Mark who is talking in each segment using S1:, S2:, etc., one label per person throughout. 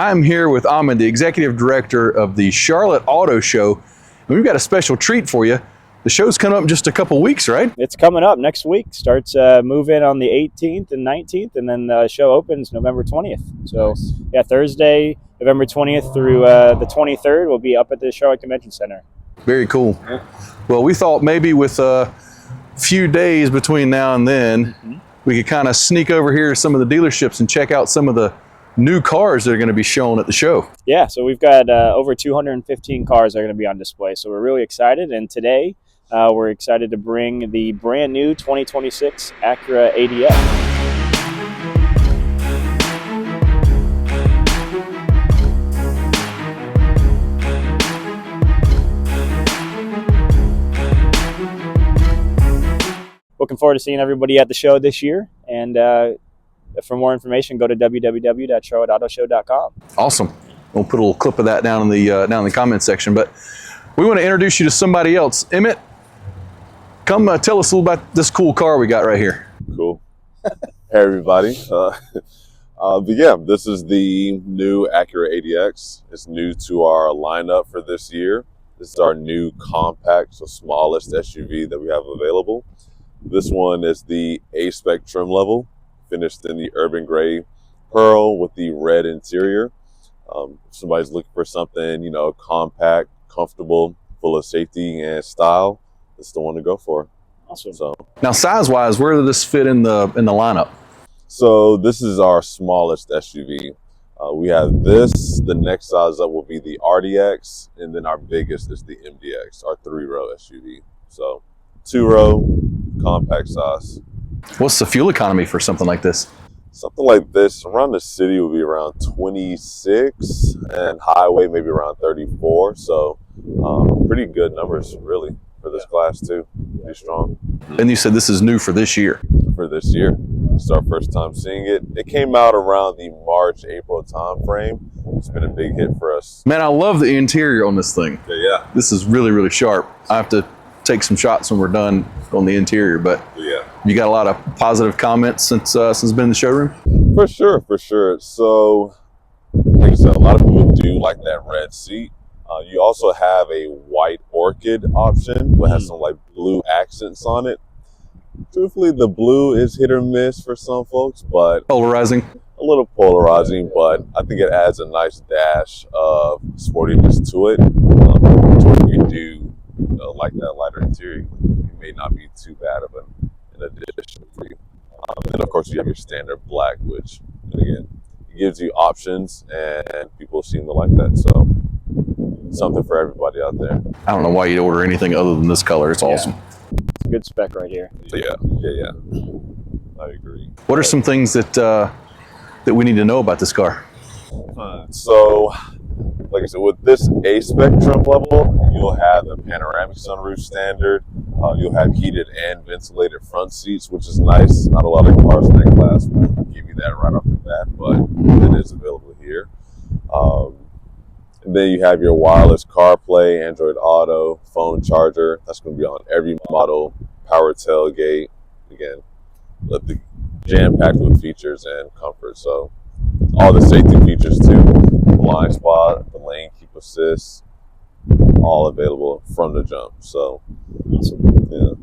S1: I'm here with Ahmed, the Executive Director of the Charlotte Auto Show. And we've got a special treat for you. The show's coming up in just a couple weeks, right?
S2: It's coming up next week. Starts move-in on the 18th and 19th, and then the show opens November 20th. So, nice. Yeah, Thursday, November 20th through the 23rd, we'll be up at the Charlotte Convention Center.
S1: Very cool. Yeah. Well, we thought maybe with a few days between now and then, we could kind of sneak over here to some of the dealerships and check out some of the new cars that are going to be shown at the show. Yeah,
S2: so we've got over 215 cars that are going to be on display. So we're really excited. And today, we're excited to bring the brand new 2026 Acura ADX. Looking forward to seeing everybody at the show this year. And for more information, go to www.charlotteautoshow.com.
S1: Awesome. We'll put a little clip of that down in the comments section. But we want to introduce you to somebody else. Emmett, come tell us a little about this cool car we got right here.
S3: Cool. Hey, everybody. But yeah, this is the new Acura ADX. It's new to our lineup for this year. This is our new compact, so smallest SUV that we have available. This one is the A-Spec trim level, finished in the urban gray pearl with the red interior. If somebody's looking for something, you know, compact, comfortable, full of safety and style, it's the one to go for.
S2: Awesome.
S3: So
S1: now, size-wise, where does this fit in the lineup?
S3: So this is our smallest SUV. We have this. The next size up will be the RDX, and then our biggest is the MDX, our 3-row SUV. So 2-row, compact size.
S1: What's the fuel economy for something like this?
S3: Something like this around the city will be around 26, and highway maybe around 34. So pretty good numbers really for this class too. Pretty strong.
S1: And you said this is new for this year.
S3: For this year, it's our first time seeing it. It came out around the March-April time frame. It's been a big hit for us.
S1: Man, I love the interior on this thing.
S3: Yeah.
S1: This is really, really sharp. I have to take some shots when we're done on the interior, but
S3: yeah,
S1: you got a lot of positive comments since it's been in the showroom?
S3: For sure, for sure. So, like I said, a lot of people do like that red seat. You also have a white orchid option that has some like blue accents on it. Truthfully, the blue is hit or miss for some folks, but
S1: polarizing.
S3: A little polarizing, but I think it adds a nice dash of sportiness to it. If you do like that lighter interior, it may not be too bad of an addition for you. And of course, you have your standard black, which again gives you options, and people seem to like that. So something for everybody out there.
S1: I don't know why you'd order anything other than this color. It's awesome.
S2: It's a good spec right here.
S3: Yeah. I agree.
S1: What are some things that we need to know about this car?
S3: So, like I said, with this A-Spec trim level, you'll have the panoramic sunroof standard. You'll have heated and ventilated front seats, which is nice. Not a lot of cars in that class will give you that right off the bat, but it is available here. And then you have your wireless CarPlay, Android Auto, phone charger. That's going to be on every model. Power tailgate. Again, let the jam-packed with features and comfort. So all the safety features too. Blind spot, the lane keep assist, all available from the jump. So
S2: awesome.
S3: Yeah.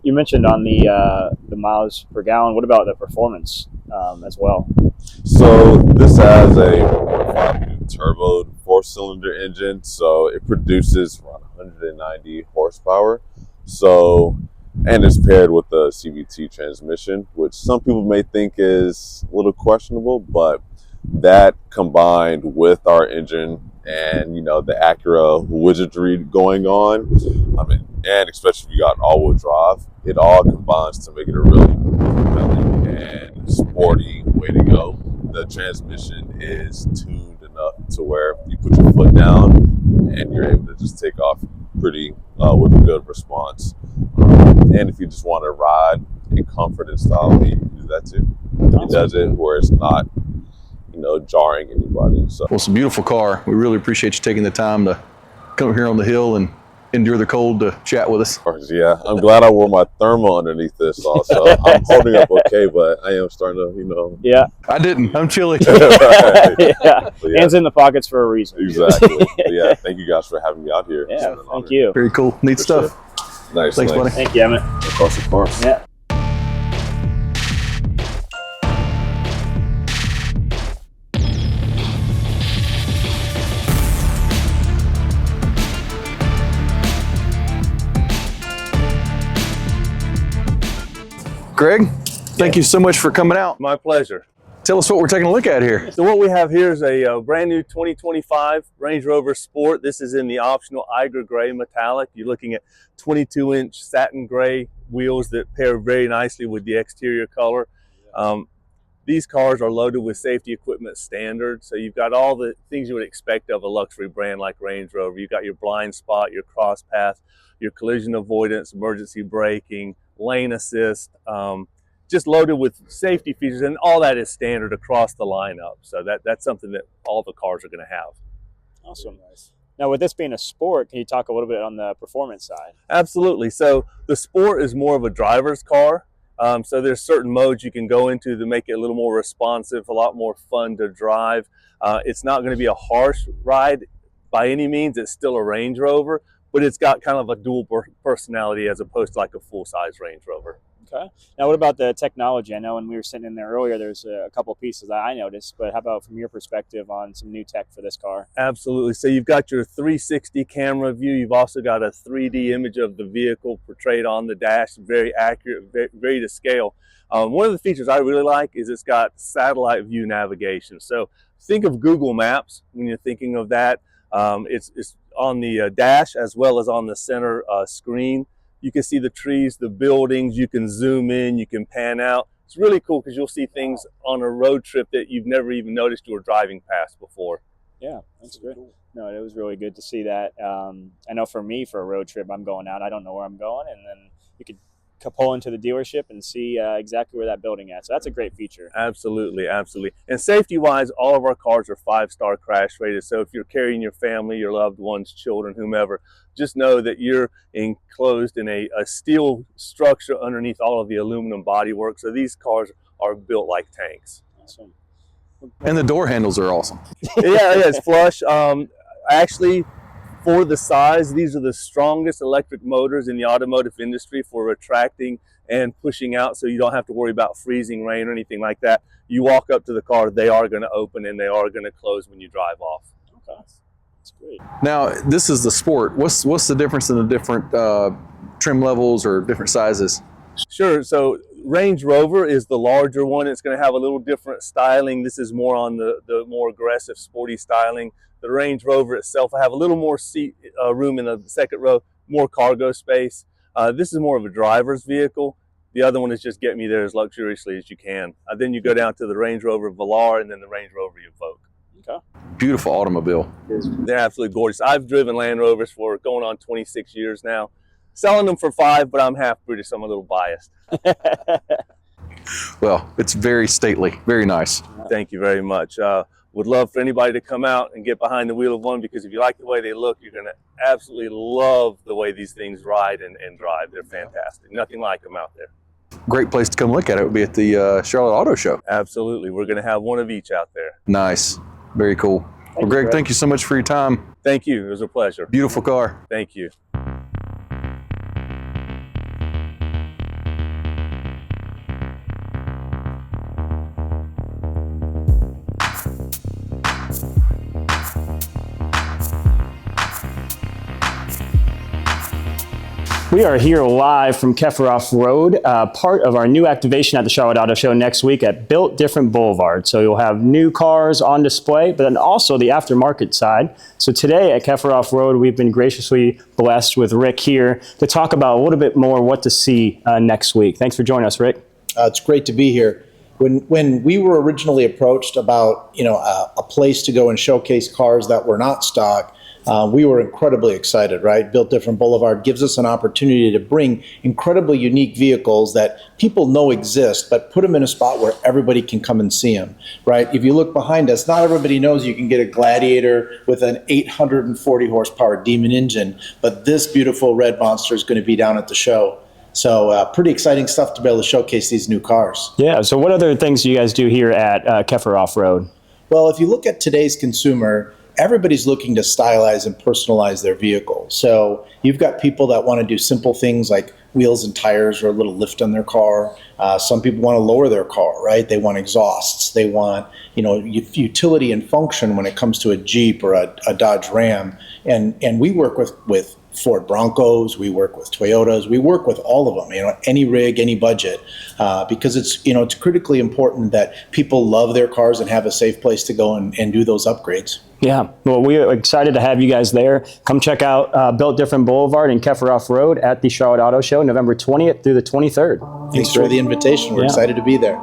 S2: You mentioned on the miles per gallon. What about the performance as well?
S3: So this has a 1.5 turbo 4-cylinder engine, so it produces around 190 horsepower. So, and it's paired with a CVT transmission, which some people may think is a little questionable, but that combined with our engine and, you know, the Acura widgetry going on, I mean, and especially if you got all-wheel drive, it all combines to make it a really compelling and sporty way to go. The transmission is tuned enough to where you put your foot down and you're able to just take off pretty with a good response. And if you just want to ride in comfort and style, you can do that too. Awesome. It does it where it's not, you know, jarring anybody. So,
S1: well, it's a beautiful car. We really appreciate you taking the time to come here on the hill and endure the cold to chat with us.
S3: Of course, yeah. I'm glad I wore my thermal underneath this also. I'm holding up okay, but I am starting to, you know.
S2: Yeah.
S1: I didn't. I'm chilly.
S3: Right.
S2: Yeah.
S3: But yeah,
S2: Hands in the pockets for a reason.
S3: exactly. But yeah, thank you guys for having me out here. It's
S2: Yeah,
S3: been an
S2: thank
S3: honor.
S2: you.
S1: Very cool. Neat
S3: For
S1: stuff.
S3: sure. Nice.
S1: Thanks, buddy.
S2: Thank you, Emmett.
S3: Of course, of course.
S2: Yeah.
S1: Greg, thank you so much for coming out.
S4: My pleasure.
S1: Tell us what we're taking a look at here.
S4: So what we have here is a brand new 2025 Range Rover Sport. This is in the optional Iger Gray metallic. You're looking at 22-inch satin gray wheels that pair very nicely with the exterior color. These cars are loaded with safety equipment standard. So you've got all the things you would expect of a luxury brand like Range Rover. You've got your blind spot, your cross path, your collision avoidance, emergency braking, lane assist, just loaded with safety features, and all that is standard across the lineup. So that's something that all the cars are going to have.
S2: Awesome. Now, with this being a sport, can you talk a little bit on the performance side?
S4: Absolutely. So the Sport is more of a driver's car. So there's certain modes you can go into to make it a little more responsive, a lot more fun to drive. It's not going to be a harsh ride by any means. It's still a Range Rover, but it's got kind of a dual personality as opposed to like a full-size Range Rover.
S2: Okay. Now, what about the technology? I know when we were sitting in there earlier, there's a couple pieces that I noticed, but how about from your perspective on some new tech for this car?
S4: Absolutely. So you've got your 360 camera view. You've also got a 3D image of the vehicle portrayed on the dash, very accurate, very to scale. One of the features I really like is it's got satellite view navigation. So think of Google Maps when you're thinking of that. It's on the dash as well as on the center screen. You can see the trees, the buildings, you can zoom in, you can pan out. It's really cool because you'll see things on a road trip that you've never even noticed you were driving past before.
S2: Yeah, that's good. No, it was really good to see that. I know for me, for a road trip, I'm going out, I don't know where I'm going, and then you could pull into the dealership and see exactly where that building is. So that's a great feature.
S4: Absolutely, absolutely. And safety-wise, all of our cars are 5-star crash rated. So if you're carrying your family, your loved ones, children, whomever, just know that you're enclosed in a steel structure underneath all of the aluminum bodywork. So these cars are built like tanks.
S2: Awesome.
S1: And the door handles are awesome.
S4: Yeah, it's flush. Actually, for the size, these are the strongest electric motors in the automotive industry for retracting and pushing out, so you don't have to worry about freezing rain or anything like that. You walk up to the car, they are going to open and they are going to close when you drive off.
S2: Okay, that's great.
S1: Now, this is the Sport. What's the difference in the different trim levels or different sizes?
S4: Sure. So Range Rover is the larger one. It's going to have a little different styling. This is more on the more aggressive, sporty styling. The Range Rover itself, I have a little more seat room in the second row, more cargo space. This is more of a driver's vehicle. The other one is just get me there as luxuriously as you can. Then you go down to the Range Rover Velar and then the Range Rover Evoque.
S2: Okay.
S1: Beautiful automobile.
S4: They're absolutely gorgeous. I've driven Land Rovers for going on 26 years now. Selling them for 5, but I'm half British, so I'm a little biased.
S1: Well, it's very stately, very nice.
S4: Thank you very much. Would love for anybody to come out and get behind the wheel of one, because if you like the way they look, you're going to absolutely love the way these things ride and drive. They're fantastic. Nothing like them out there.
S1: Great place to come look at it would be at the Charlotte Auto Show.
S4: Absolutely. We're going to have one of each out there.
S1: Nice. Very cool. Well, Greg, thank you so much for your time.
S4: Thank you. It was a pleasure.
S1: Beautiful car.
S4: Thank you.
S2: We are here live from Kefferoff Road, part of our new activation at the Charlotte Auto Show next week at Built Different Boulevard. So you'll have new cars on display, but then also the aftermarket side. So today at Kefferoff Road, we've been graciously blessed with Rick here to talk about a little bit more what to see next week. Thanks for joining us, Rick.
S5: It's great to be here. When we were originally approached about a place to go and showcase cars that were not stock, we were incredibly excited, right? Built Different Boulevard gives us an opportunity to bring incredibly unique vehicles that people know exist, but put them in a spot where everybody can come and see them, right? If you look behind us, not everybody knows you can get a Gladiator with an 840 horsepower Demon engine, but this beautiful red monster is going to be down at the show. So pretty exciting stuff to be able to showcase these new cars.
S2: Yeah. So what other things do you guys do here at Keffer Off-Road?
S5: Well, if you look at today's consumer, everybody's looking to stylize and personalize their vehicle. So you've got people that want to do simple things like wheels and tires or a little lift on their car. Some people want to lower their car, right? They want exhausts. They want, utility and function when it comes to a Jeep or a Dodge Ram. And we work with Ford Broncos, we work with Toyotas, we work with all of them, any rig, any budget, because it's critically important that people love their cars and have a safe place to go and do those upgrades.
S2: Yeah, well, we're excited to have you guys there. Come check out Built Different Boulevard and Keffer Off-Road at the Charlotte Auto Show, November 20th through the 23rd.
S5: Thanks for the invitation. We're excited to be there.